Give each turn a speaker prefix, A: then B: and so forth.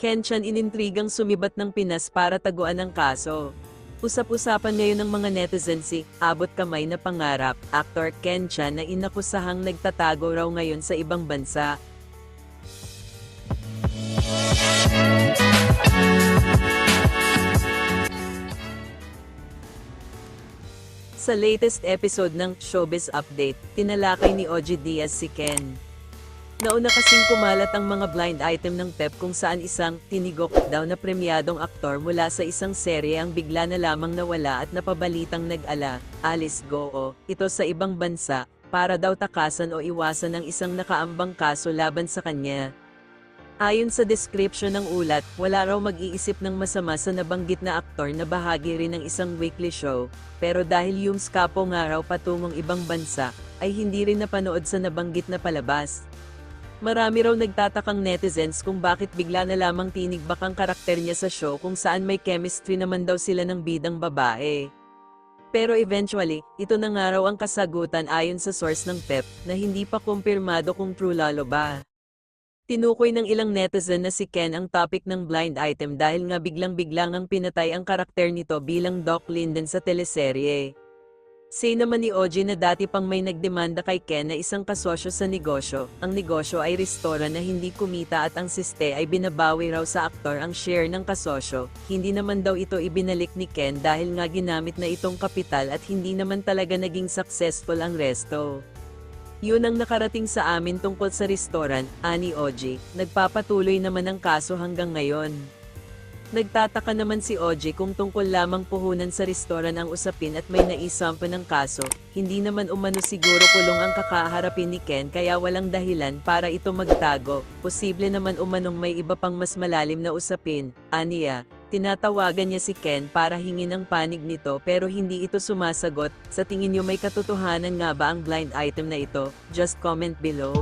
A: Ken Chan inintrigang sumibat ng Pinas para taguan ang kaso. Usap-usapan ngayon ng mga netizens si abot kamay na pangarap, actor Ken Chan na inakusahang nagtatago raw ngayon sa ibang bansa. Sa latest episode ng Showbiz Update, tinalakay ni OG Diaz si Ken. Nauna kasing kumalat ang mga blind item ng PEP kung saan isang tinigok daw na premyadong aktor mula sa isang serye ang bigla na lamang nawala at napabalitang nag-ala, Alice Goo, ito sa ibang bansa, para daw takasan o iwasan ang isang nakaambang kaso laban sa kanya. Ayon sa description ng ulat, wala raw mag-iisip ng masama sa nabanggit na aktor na bahagi rin ng isang weekly show, pero dahil yung skapo nga raw patungong ibang bansa, ay hindi rin napanood sa nabanggit na palabas. Marami raw nagtatakang netizens kung bakit bigla na lamang tinigbak ang karakter niya sa show kung saan may chemistry naman daw sila ng bidang babae. Pero eventually, ito na nga raw ang kasagutan ayon sa source ng PEP na hindi pa kumpirmado kung true lalo ba. Tinukoy ng ilang netizen na si Ken ang topic ng blind item dahil nga biglang-biglang ang pinatay ang karakter nito bilang Doc Linden sa teleserye. Say naman ni OG na dati pang may nagdemanda kay Ken na isang kasosyo sa negosyo. Ang negosyo ay restoran na hindi kumita at ang siste ay binabawi raw sa aktor ang share ng kasosyo. Hindi naman daw ito ibinalik ni Ken dahil nga ginamit na itong kapital at hindi naman talaga naging successful ang resto. Yun ang nakarating sa amin tungkol sa restoran, ani OG. Nagpapatuloy naman ang kaso hanggang ngayon. Nagtataka naman si OG kung tungkol lamang puhunan sa restoran ang usapin at may naisampa ng kaso, hindi naman umano siguro kulong ang kakaharapin ni Ken kaya walang dahilan para ito magtago, posible naman umanong may iba pang mas malalim na usapin, aniya. Tinatawagan niya si Ken para hingin ang panig nito pero hindi ito sumasagot. Sa tingin niyo may katotohanan nga ba ang blind item na ito? Just comment below.